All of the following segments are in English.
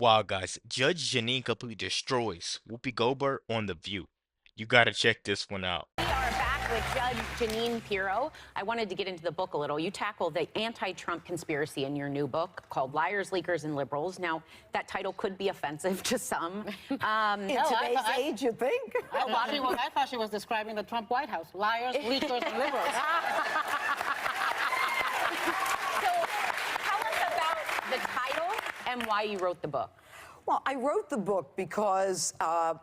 Wow, guys, Judge Jeanine completely destroys Whoopi Goldberg on The View. You gotta check this one out. We are back with Judge Jeanine Pirro. I wanted to get into the book a little. You tackle the anti-Trump conspiracy in your new book called Liars, Leakers, and Liberals. Now, that title could be offensive to some. In today's age, you think? I thought she was describing the Trump White House. Liars, leakers, and liberals. So, tell us about the title and why you wrote the book. Well, I wrote the book because I'm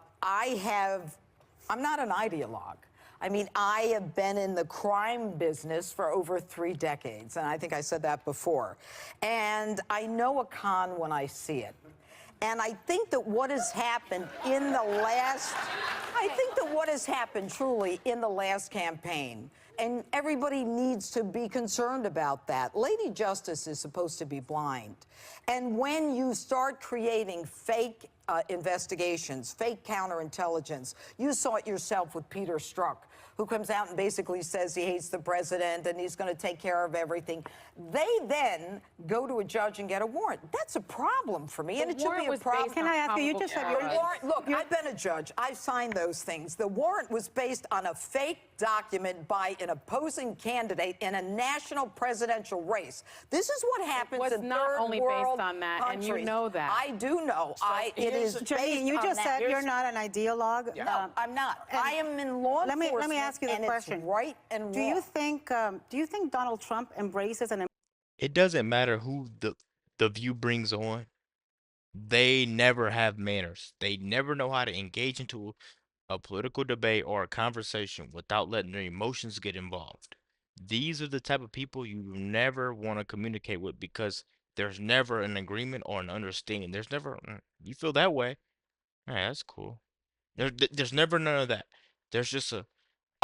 not an ideologue. I mean, I have been in the crime business for over 3 decades, and I think I said that before. And I know a con when I see it. And I think that what has happened in the last, I think that what has happened truly in the last campaign, and everybody needs to be concerned about that. Lady Justice is supposed to be blind. And when you start creating fake investigations, fake counterintelligence, you saw it yourself with Peter Strzok, who comes out and basically says he hates the president and he's going to take care of everything. They then go to a judge and get a warrant. That's a problem for me, and it should be a problem. Can I ask you? You just said your warrant. Look, I've been a judge. I've signed those things. The warrant was based on a fake document by an opposing candidate in a national presidential race. This is what happens was in not third only world based on that, countries. and you know that. I do know. It is Jeanine, you just said you're not an ideologue. No, I'm not. I am in law enforcement. Let me ask you the and question. It's right and wrong. Do you think Donald Trump embraces an It doesn't matter who the View brings on. They never have manners. They never know how to engage into a political debate or a conversation without letting their emotions get involved. These are the type of people you never want to communicate with because there's never an agreement or an understanding. There's never, you feel that way. Yeah, that's cool. There's never none of that. There's just a,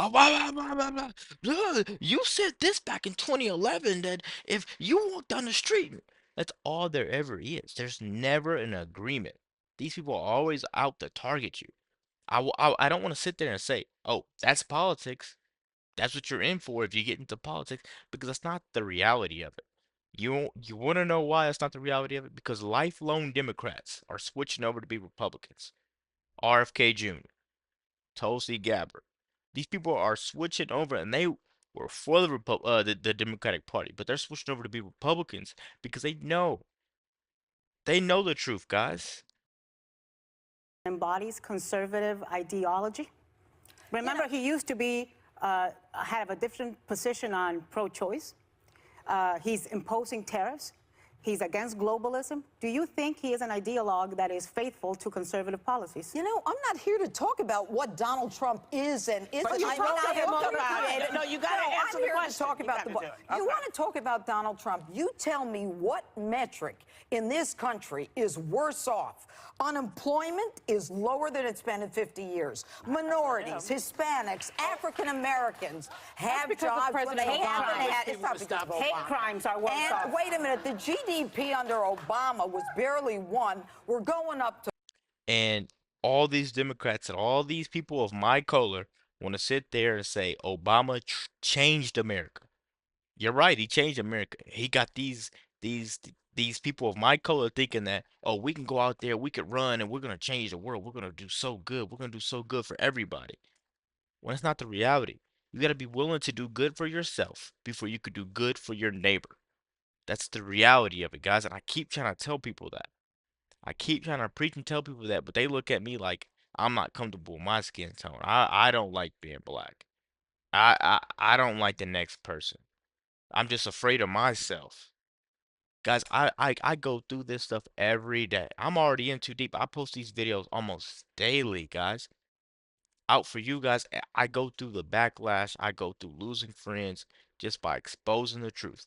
oh, blah, blah, blah, blah, blah. You said this back in 2011 that if you walk down the street, that's all there ever is. There's never an agreement. These people are always out to target you. I don't want to sit there and say, oh, that's politics. That's what you're in for if you get into politics, because that's not the reality of it. You want to know why that's not the reality of it? Because lifelong Democrats are switching over to be Republicans. RFK Jr., Tulsi Gabbard. These people are switching over, and they were for the Democratic Party, but they're switching over to be Republicans because they know the truth, guys. embodies conservative ideology? Remember, he used to be have a different position on pro-choice. He's imposing tariffs. He's against globalism. Do you think he is an ideologue that is faithful to conservative policies? You know, I'm not here to talk about what Donald Trump is and isn't. But you I'm told not him here about to it. No, you got to answer the question. Talk about the book. You want to talk about Donald Trump? You tell me what metric in this country is worse off. Unemployment is lower than it's been in 50 years. Minorities, Hispanics, African Americans have jobs when they haven't had. It's not because of Obama. Hate crimes are worse off. And wait a minute, the GDP under Obama was barely 1. We're going up to. And all these Democrats and all these people of my color want to sit there and say Obama changed America. You're right, he changed America. He got these people of my color thinking that, oh, we can go out there, we could run, and we're gonna change the world. We're gonna do so good. We're gonna do so good for everybody. When it's not the reality. You gotta be willing to do good for yourself before you could do good for your neighbor. That's the reality of it, guys. And I keep trying to tell people that. I keep trying to preach and tell people that, but they look at me like I'm not comfortable with my skin tone. I don't like being black. I don't like the next person. I'm just afraid of myself. Guys, I go through this stuff every day. I'm already in too deep. I post these videos almost daily, guys. Out for you guys. I go through the backlash. I go through losing friends just by exposing the truth.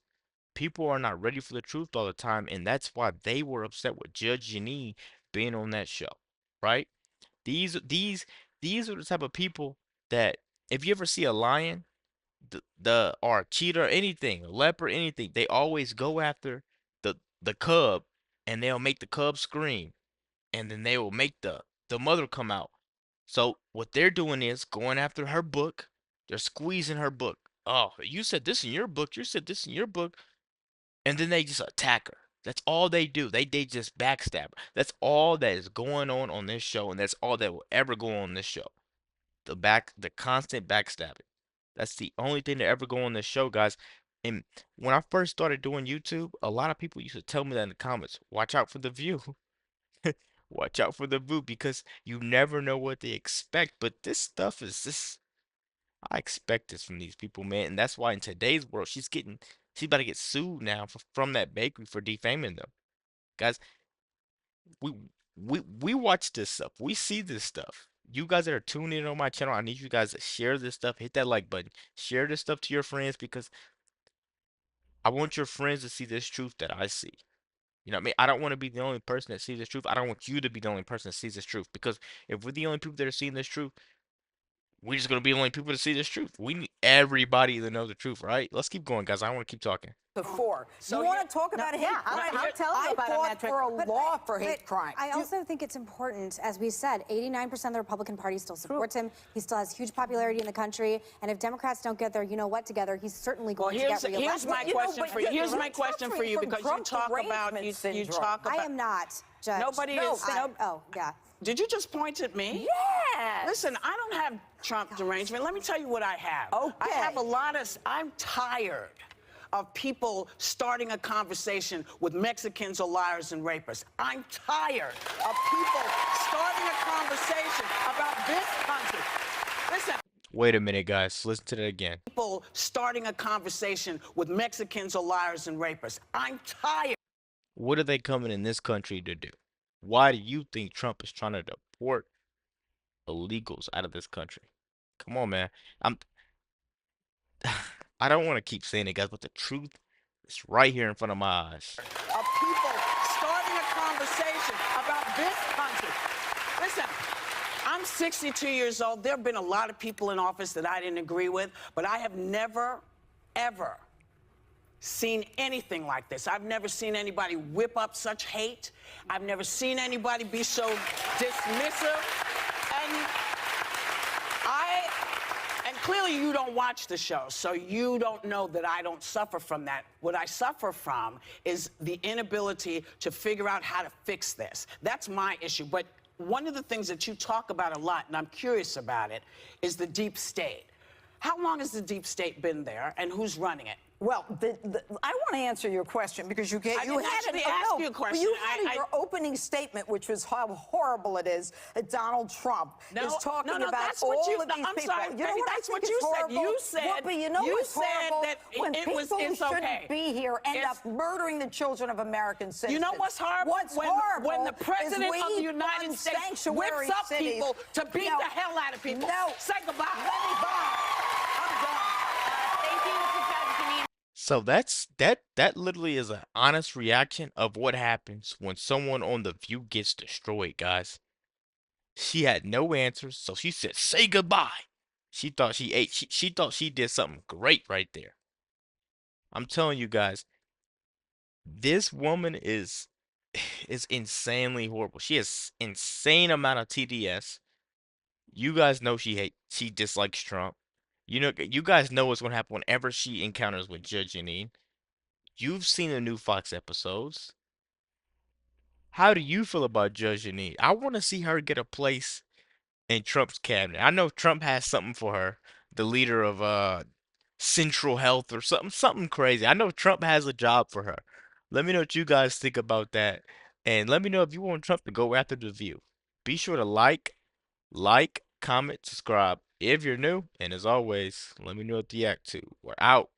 People are not ready for the truth all the time, and that's why they were upset with Judge Jeanine being on that show, right? These are the type of people that if you ever see a lion, the or a cheetah or anything, a leopard, anything, they always go after the cub, and they'll make the cub scream, and then they will make the mother come out. So what they're doing is going after her book. They're squeezing her book. Oh, you said this in your book. You said this in your book. And then they just attack her. That's all they do. They just backstab. That's all that is going on this show, and that's all that will ever go on this show. The constant backstabbing. That's the only thing that ever go on this show, guys. And when I first started doing YouTube, a lot of people used to tell me that in the comments. Watch out for the view. Watch out for the view because you never know what they expect. But this stuff is this. I expect this from these people, man, and that's why in today's world, she's about to get sued now from that bakery for defaming them. Guys, we we watch this stuff. We see this stuff. You guys that are tuning in on my channel, I need you guys to share this stuff. Hit that like button. Share this stuff to your friends because I want your friends to see this truth that I see. You know what I mean? I don't want to be the only person that sees this truth. I don't want you to be the only person that sees this truth because if we're the only people that are seeing this truth, we're just gonna be the only people to see this truth. We need everybody to know the truth, right? Let's keep going, guys. I want to keep talking. Before. So you want to talk about hate yeah, crime? I'll tell you about a I metric. fought for a law for hate But crime. I also think it's important, as we said, 89% of the Republican Party still supports him. He still has huge popularity in the country. And if Democrats don't get their you-know-what together, he's certainly going to get reelected. Here's my question for you. Here's my question for you because you talk about you talk about. I am not, Judge. Nobody no, is. oh, yeah. Did you just point at me? Yes. Listen, I don't have Trump derangement. Let me tell you what I have. Okay. I have a lot of. I'm tired of people starting a conversation with Mexicans or liars and rapists. I'm tired of people starting a conversation about this country. Listen. Wait a minute, guys. Listen to that again. People starting a conversation with Mexicans or liars and rapists. I'm tired. What are they coming in this country to do? Why do you think Trump is trying to deport illegals out of this country? Come on, man. I don't want to keep saying it, guys, but the truth is right here in front of my eyes. Of people starting a conversation about this country. Listen, I'm 62 years old. There have been a lot of people in office that I didn't agree with, but I have never, ever seen anything like this. I've never seen anybody whip up such hate. I've never seen anybody be so dismissive. And clearly you don't watch the show, so you don't know that I don't suffer from that. What I suffer from is the inability to figure out how to fix this. That's my issue. But one of the things that you talk about a lot, and I'm curious about it, is the deep state. How long has the deep state been there, and who's running it? Well, I want to answer your question because you had didn't actually ask you a question. You had your opening statement, which was how horrible it is that Donald Trump is talking about that's all what you, of these I'm people. sorry, You know baby, what that's I think what you is said. horrible? You said, Whoopi, you know what's horrible? that when it people was, who it's shouldn't okay. be here end up murdering the children of American citizens. You know what's horrible? What's when, horrible when the president is of the we United fund States sanctuary whips up cities. people to beat No. the hell out of people. No. Say goodbye. Let me buy. I'm done. Thank you, Judge Jeanine. So that literally is an honest reaction of what happens when someone on The View gets destroyed, guys. She had no answers, so she said, "Say goodbye." She thought she ate. She thought she did something great right there. I'm telling you guys, this woman is insanely horrible. She has insane amount of TDS. You guys know she dislikes Trump. You know, you guys know what's gonna happen whenever she encounters with Judge Jeanine. You've seen the new Fox episodes. How do you feel about Judge Jeanine? I want to see her get a place in Trump's cabinet. I know Trump has something for her, the leader of Central Health or something crazy. I know Trump has a job for her. Let me know what you guys think about that, and let me know if you want Trump to go after The View. Be sure to like, comment, subscribe if you're new, and as always, let me know what you act to. We're out.